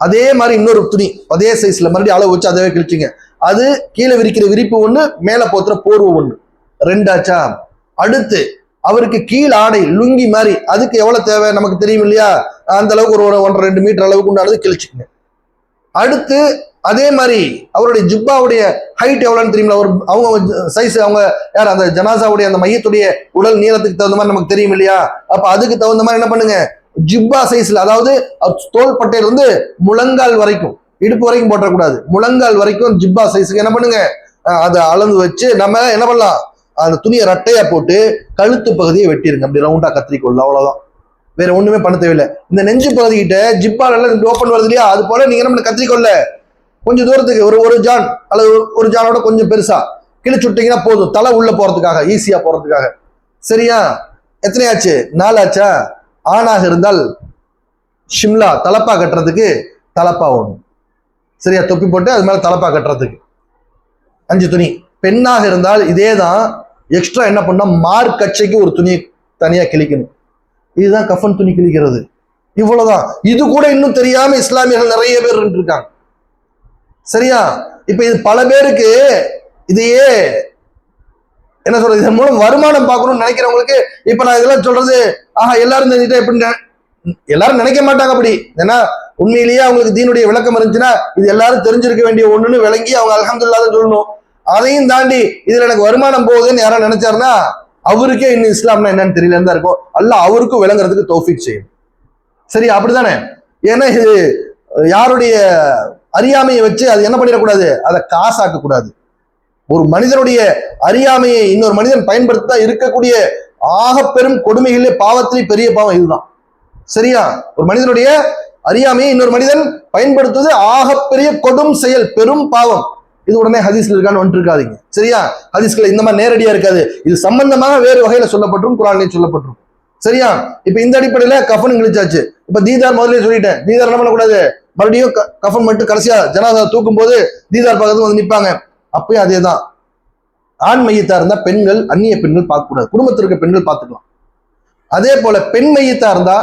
அதே மாதிரி இன்னொரு துணி அதே சைஸ்ல மறுபடியும் அளவு வச்சு அதே கிழிச்சிங்க. அது கீழே விரிக்கிற விரிப்பு ஒண்ணு, மேல போத்துற போர்வை ஒண்ணு, 2 ஆச்சா? அடுத்து அவருக்கு கீழ் ஆடை லுங்கி மாதிரி, அதுக்கு எவ்வளவு தேவை நமக்கு தெரியும் இல்லையா, அந்த அளவுக்கு ஒரு 1.5-2 மீட்டர் அளவுக்கு உண்டானது கிழிச்சுக்குங்க. அடுத்து அதே மாதிரி அவருடைய ஜிப்பாவுடைய ஹைட் எவ்வளவுன்னு தெரியுங்களா, ஒரு அவங்க சைஸ், அவங்க யார் அந்த ஜனாசாவுடைய அந்த மையத்துடைய உடல் நீளத்துக்கு தகுந்த மாதிரி நமக்கு தெரியும் இல்லையா, அப்ப அதுக்கு தகுந்த மாதிரி என்ன பண்ணுங்க, ஜிப்பா சைஸ்ல, அதாவது தோள்பட்டையில இருந்து முழங்கால் வரைக்கும், இடுப்பு வரைக்கும் போட்டக்கூடாது, முழங்கால் வரைக்கும் ஜிப்பா சைஸுக்கு என்ன பண்ணுங்க, அதை அளந்து வச்சு நம்ம என்ன பண்ணலாம், அந்த துணியை ரட்டையா போட்டு கழுத்து பகுதியை வெட்டிருங்க, அப்படி ரவுண்டா கத்திரிக்கோள், அவ்வளவுதான், வேற ஒண்ணுமே பண்ண தேவையில்லை. இந்த நெஞ்சு பகுதிக்கிட்ட ஜிப்பால் எல்லாம் ஓப்பன் வருது இல்லையா, அது போல நீங்க என்ன பண்ண, கத்திரிக்கோள்ல கொஞ்சம் தூரத்துக்கு ஒரு ஜான் அல்லது ஒரு ஜானோட கொஞ்சம் பெருசா கிழிச்சு விட்டீங்கன்னா போதும், தலை உள்ள போறதுக்காக, ஈஸியா போறதுக்காக. சரியா? எத்தனையாச்சு? 4 ஆச்சா? ஆணாக இருந்தால் ஷிம்லா தலப்பா கட்டுறதுக்கு தலப்பா ஒண்ணு, சரியா, தொப்பி போட்டு அது மேல தலப்பா கட்டுறதுக்கு 5 துணி. பெண்ணாக இருந்தால் இதே தான், எக்ஸ்ட்ரா என்ன பண்ணா மார்க்கச்சைக்கு ஒரு துணி தனியா கிழிக்கணும். இதுதான் கஃன் துணி கிழிக்கிறது. இவ்வளவுதான். இது கூட இன்னும் தெரியாம இஸ்லாமியர்கள் நிறைய பேர் இருக்காங்க. சரியா? இப்ப இது பல பேருக்கு இதையே என்ன சொல்றது, இதன் மூலம் வருமானம் பார்க்கணும்னு நினைக்கிறவங்களுக்கு இப்ப நான் இதெல்லாம் சொல்றது, எல்லாரும் தெரிஞ்சுட்டா எப்படி, எல்லாரும் நினைக்க மாட்டாங்க அப்படி. ஏன்னா உண்மையிலேயே அவங்களுக்கு தீனுடைய விளக்கம் இருந்துச்சுன்னா இது எல்லாரும் தெரிஞ்சிருக்க வேண்டிய ஒண்ணுன்னு விளங்கி அவங்க அல்ஹம்துலில்லாஹ் சொல்லணும். அதையும் தாண்டி இதுல எனக்கு வருமானம் போகுதுன்னு யாரும் நினைச்சாருன்னா அவருக்கே இன்னும் இஸ்லாம்னா என்னன்னு தெரியல தான் இருக்கும். அல்லாஹ் அவருக்கும் விளங்குறதுக்கு தௌஃபீக் செய்யும். சரி, அப்படித்தானே? ஏன்னா இது யாருடைய அறியாமையை வச்சு அது என்ன பண்ணிடக்கூடாது, அதை காசாக்க கூடாது. ஒரு மனிதனுடைய அறியாமையை இன்னொரு மனிதன் பயன்படுத்த இருக்கக்கூடிய ஆக பெரும் கொடுமைகளே, பாவத்திலே பெரிய பாவம் இதுதான். சரியா? ஒரு மனிதனுடைய அறியாமையை இன்னொரு மனிதன் பயன்படுத்துவது ஆகப்பெரிய கொடும் செயல், பெரும் பாவம். இது உடனே ஹதீஸ்ல இருக்கான்னு வந்துட்டு இருக்காதீங்க. சரியா? ஹதீஸ்ல இந்த மாதிரி நேரடியா இருக்காது, இது சம்பந்தமாக வேறு வகையில சொல்லப்பட்டிருக்கும், குர்ஆன்லயும் சொல்லப்பட்டிருக்கும். சரியா? இப்ப இந்த அடிப்படையில கஃன் கிழிச்சாச்சு. இப்ப தீதார் முதல்ல சொல்லிட்டேன், தீதார் என்ன பண்ணக்கூடாது, மறுபடியும் கஃன் மட்டும் கடைசியா ஜனாதா தூக்கும் போது தீதார் பக்கத்துல வந்து நிற்பாங்க. அப்பயும் அதே தான். ஆண் மையத்தா இருந்தா பெண்கள், அந்நிய பெண்கள் பார்க்க கூடாது, குடும்பத்தில் இருக்க பெண்கள் பார்த்துக்கலாம். அதே போல பெண் மையத்தா இருந்தா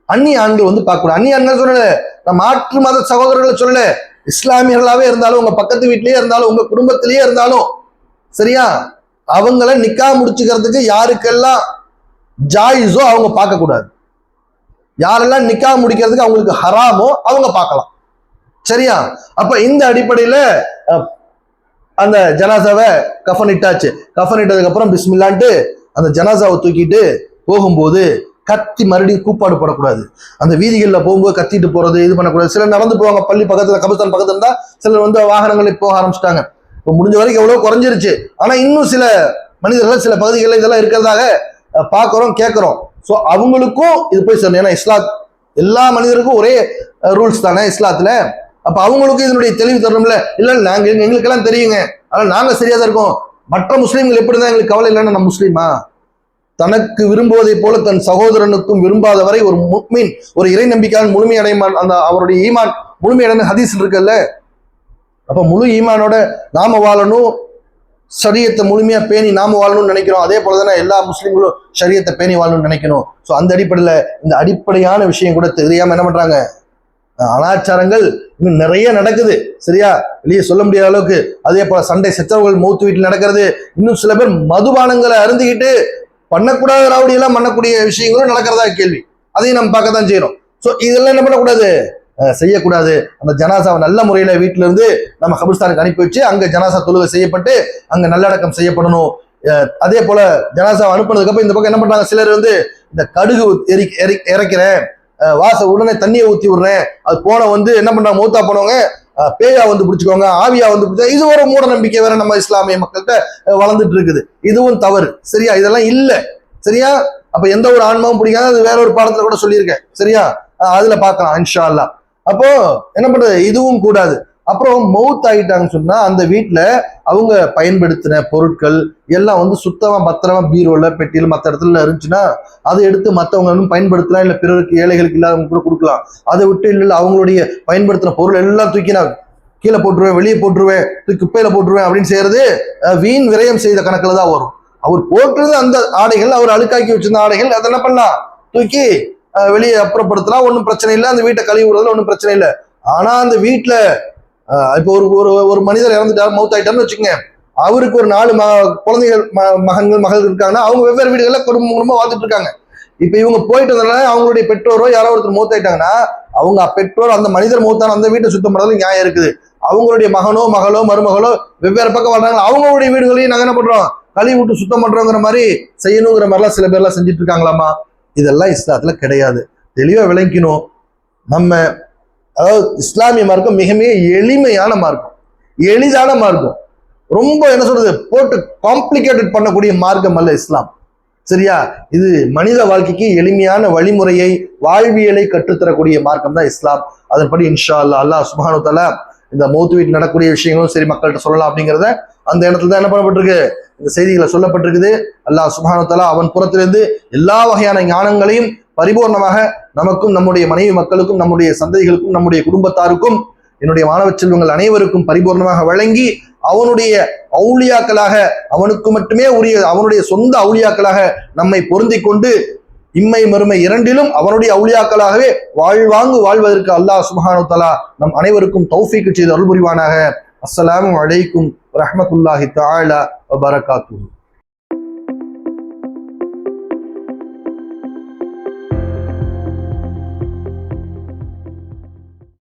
அந்நிய ஆண்கள் வந்து பார்க்க கூடாது. அந்நிய ஆண்கள் சொல்லல, நான் மாற்று மத சகோதரர்களை சொல்லல, இஸ்லாமியர்களாவே இருந்தாலும், உங்க பக்கத்து வீட்லயே இருந்தாலும், உங்க குடும்பத்திலேயே இருந்தாலும், சரியா, அவங்கள நிக்கா முடிச்சுக்கிறதுக்கு யாருக்கெல்லாம் ஜாயிஸோ அவங்க பார்க்க கூடாது. யாரெல்லாம் நிக்கா முடிக்கிறதுக்கு அவங்களுக்கு ஹராமோ அவங்க பார்க்கலாம். சரியா? அப்ப இந்த அடிப்படையில அந்த ஜனாசாவை கஃன் இட்டாச்சு. கஃன் இட்டதுக்கு அப்புறம் பிஸ்மில்லான்ட்டு அந்த ஜனாசாவை தூக்கிட்டு போகும்போது கத்தி மறுபடியும் கூப்பாடு போடக்கூடாது. அந்த வீதிகளில் போகும்போது கத்திட்டு போறது, இது பண்ணக்கூடாது. சிலர் நடந்து போவாங்க, பள்ளி பக்கத்துல, கபிரஸ்தான் பக்கத்துல இருந்தா சிலர் வந்து வாகனங்களில் போக ஆரம்பிச்சிட்டாங்க. இப்போ முடிஞ்ச வரைக்கும் எவ்வளவு குறைஞ்சிருச்சு. ஆனா இன்னும் சில மனிதர்கள் சில பகுதிகளில் இதெல்லாம் இருக்கிறதாக பார்க்கிறோம், கேட்கிறோம். ஸோ அவங்களுக்கும் இது போய் சொல்லணும். ஏன்னா இஸ்லாம் எல்லா மனிதருக்கும் ஒரே ரூல்ஸ் தானே இஸ்லாத்துல. அப்ப அவங்களுக்கும் இதனுடைய தெளிவு தரணும்ல. இல்ல நாங்க எங்களுக்கெல்லாம் தெரியுங்க, ஆனா நாங்க சரியா தான் இருக்கோம், மற்ற முஸ்லீம்கள் எப்படி தான் எங்களுக்கு கவலை இல்லைன்னு, நம்ம முஸ்லீமா? தனக்கு விரும்புவதை போல தன் சகோதரனுக்கும் விரும்பாத வரை ஒரு முஃமின், ஒரு இறை நம்பிக்கையாளன் முழுமையடைமான், அந்த அவருடைய ஈமான் முழுமையடைந்த ஹதீஸ் இருக்குல்ல. அப்ப முழு ஈமானோட நாம வாழணும், ஷரியத்தை முழுமையா பேணி நாம வாழணும்னு நினைக்கிறோம். அதே போலதானே எல்லா முஸ்லீம்களும் ஷரியத்தை பேணி வாழணும்னு நினைக்கணும். ஸோ அந்த அடிப்படையில இந்த அடிப்படையான விஷயம் கூட தெரியாம என்ன பண்றாங்க, அனாச்சாரங்கள் இன்னும் நிறைய நடக்குது. சரியா? வெளியே சொல்ல முடியாத அளவுக்கு. அதே போல சண்டை சச்சரவுகள் மௌத்து வீட்டில் நடக்கிறது. இன்னும் சில பேர் மதுபானங்களை அருந்திக்கிட்டு பண்ணக்கூடாத ராவடியெல்லாம் பண்ணக்கூடிய விஷயங்களும் நடக்கிறதா கேள்வி. அதையும் நம்ம பார்க்க தான் செய்யறோம். ஸோ இதெல்லாம் என்ன பண்ணக்கூடாது, செய்யக்கூடாது. அந்த ஜனாசாவை நல்ல முறையில வீட்டில இருந்து நம்ம கபிரஸ்தானுக்கு அனுப்பி வச்சு அங்க ஜனாசா தொழுகை செய்யப்பட்டு அங்க நல்லடக்கம் செய்யப்படணும். அதே போல ஜனாசாவை அனுப்புனதுக்கு அப்புறம் இந்த பக்கம் என்ன பண்றாங்க, சிலர் வந்து இந்த கடுகு இறக்கிறேன், உடனே தண்ணியை ஊத்தி விடுறேன், அது போன வந்து என்ன பண்றாங்க, மூத்தா போனவங்க பேயா வந்து பிடிச்சுக்கோங்க, ஆவியா வந்து பிடிச்சா, இது ஒரு மூட நம்பிக்கை வேற நம்ம இஸ்லாமிய மக்கள்கிட்ட வளர்ந்துட்டு இருக்குது. இதுவும் தவறு. சரியா? இதெல்லாம் இல்ல. சரியா? அப்ப எந்த ஒரு ஆன்மாவும் பிடிக்காது, அது வேற ஒரு பாடத்துல கூட சொல்லியிருக்கேன். சரியா? அதுல பார்க்கலாம் இன்ஷா அல்லாஹ். அப்போ என்ன பண்றது, இதுவும் கூடாது. அப்புறம் மவுத் ஆகிட்டாங்கன்னு சொன்னா அந்த வீட்டுல அவங்க பயன்படுத்தின பொருட்கள் எல்லாம் வந்து சுத்தமா பத்திரமா பீரோல பெட்டியில மற்ற இடத்துல இருந்துச்சுன்னா அதை எடுத்து மற்றவங்க பயன்படுத்தலாம், இல்ல பிறருக்கு ஏழைகளுக்கு இல்லாதவங்க கூட கொடுக்கலாம். அதை விட்டு இல்ல அவங்களுடைய பயன்படுத்தின பொருள் எல்லாம் தூக்கி நான் கீழே போட்டுருவேன், வெளியே போட்டுருவேன், குப்பையில போட்டுருவேன் அப்படின்னு செய்யறது வீண் விரயம் செய்த கணக்குல தான் வரும். அவர் போட்டுறது அந்த ஆடைகள், அவர் அழுக்காக்கி வச்சிருந்த ஆடைகள், அதை என்ன பண்ணலாம், தூக்கி வெளியே அப்புறப்படுத்தலாம், ஒன்றும் பிரச்சனை இல்லை. அந்த வீட்டை கழுவி விடுறதுல ஒன்றும் பிரச்சனை இல்லை. ஆனா அந்த வீட்டுல இப்போ ஒரு ஒரு மனிதர் இறந்துட்டார், மவுத் ஆயிட்டாருன்னு வச்சுக்கோங்க, அவருக்கு ஒரு 4 குழந்தைகள் மகள் இருக்காங்கன்னா அவங்க வெவ்வேறு வீடுகளில் குடும்பமா வாழ்ந்துட்டு இருக்காங்க. இப்ப இவங்க போயிட்டு வந்ததுனால அவங்களுடைய பெற்றோரோ யாரோ ஒருத்தர் மவுத் ஆயிட்டாங்கன்னா அவங்க பெற்றோர் அந்த மனிதர் மவுத்தான அந்த வீட்டை சுத்தம் பண்றதுல நியாயம் இருக்குது. அவங்களுடைய மகனோ மகளோ மருமகளோ வெவ்வேறு பக்கம் வாழ்றாங்க, அவங்களுடைய வீடுகளையும் நாங்க என்ன பண்றோம், கழுவி விட்டு சுத்தம் பண்றோங்கிற மாதிரி செய்யணுங்கிற மாதிரிலாம் சில பேர்லாம் செஞ்சுட்டு இருக்காங்களாமா. இதெல்லாம் இஸ்லாத்துல கிடையாது. தெளிவா விளங்கிக்கணும். நம்ம அதாவது இஸ்லாமிய மார்க்கம் மிக மிக எளிமையான மார்க்கம், எளிதான மார்க்கம். ரொம்ப என்ன சொல்றது, போட்டு காம்ப்ளிகேட்டட் பண்ணக்கூடிய மார்க்கம் அல்ல இஸ்லாம். சரியா? இது மனித வாழ்க்கைக்கு எளிமையான வழிமுறையை, வாழ்வியலை கற்றுத்தரக்கூடிய மார்க்கம் தான் இஸ்லாம். அதன்படி இன்ஷா அல்லாஹ் அல்லாஹ் சுப்ஹானஹு வ தஆலா இந்த மௌத் வீட்டு நடக்கக்கூடிய விஷயங்களும் சரி மக்கள்கிட்ட சொல்லலாம் அப்படிங்கிறத அந்த இடத்துல தான் என்ன பண்ணப்பட்டிருக்கு, இந்த செய்திகளை சொல்லப்பட்டிருக்குது. அல்லாஹ் சுப்ஹானஹு வ தஆலா அவன் புறத்திலிருந்து எல்லா வகையான ஞானங்களையும் பரிபூர்ணமாக நமக்கும் நம்முடைய மனைவி மக்களுக்கும் நம்முடைய சந்ததிகளுக்கும் நம்முடைய குடும்பத்தாருக்கும் என்னுடைய மாணவ செல்வங்கள் அனைவருக்கும் பரிபூர்ணமாக வழங்கி அவனுடைய அவுலியாக்களாக, அவனுக்கு மட்டுமே உரிய அவனுடைய சொந்த அவுலியாக்களாக நம்மை பொருந்தி கொண்டு இம்மை மறுமை இரண்டிலும் அவனுடைய அவுலியாக்களாகவே வாழ்வாங்கு வாழ்வதற்கு அல்லாஹ் சுப்ஹானஹு வ தஆலா நம் அனைவருக்கும் தௌஃபீக் செய்து அருள் புரிவானாக. அஸ்ஸலாமு அலைக்கும் வரஹ்மத்துல்லாஹி தஆலா வ பரகாத்துஹு.